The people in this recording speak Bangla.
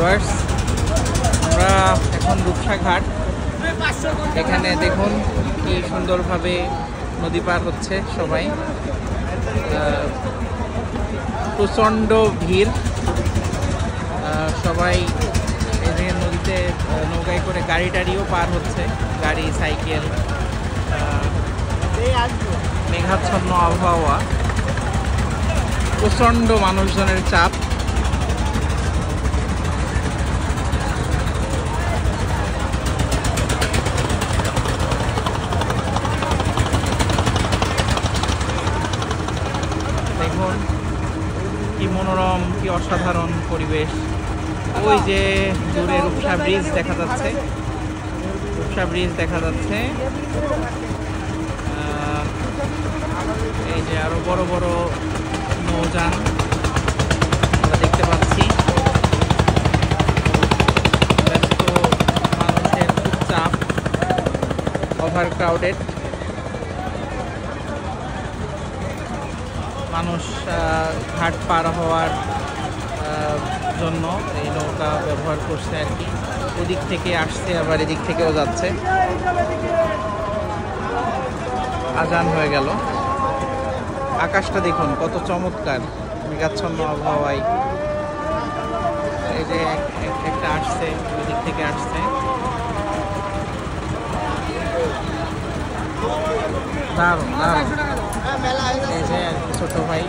ভিউয়ার্স, আমরা এখন রূপসা ঘাট, এখানে দেখুন কি সুন্দরভাবে নদী পার হচ্ছে সবাই। প্রচণ্ড ভিড়, সবাই এই নদীতে নৌকায় করে গাড়ি টাড়িও পার হচ্ছে, গাড়ি সাইকেল। মেঘাচ্ছন্ন আবহাওয়া, প্রচণ্ড মানুষজনের চাপ। দেখুন কি মনোরম, কি অসাধারণ পরিবেশ। ওই যে দূরে রূপসা ব্রিজ দেখা যাচ্ছে, রূপসা ব্রিজ দেখা যাচ্ছে। এই যে আরো বড় বড় নৌযান আমরা দেখতে পাচ্ছি। ব্যস্ত মানুষের খুব চাপ, ওভার ক্রাউডেড। মানুষ ঘাট পার হওয়ার জন্য এই নৌকা ব্যবহার করছে আর কি। ওদিক থেকে আসছে, আবার এদিক থেকেও যাচ্ছে। আজান হয়ে গেল। আকাশটা দেখুন কত চমৎকার, মেঘাচ্ছন্ন আবহাওয়ায়। এই যে একটা আসছে, ওই দিক থেকে আসছে। দারুণ দারুণ। এই যে ছোট ভাই।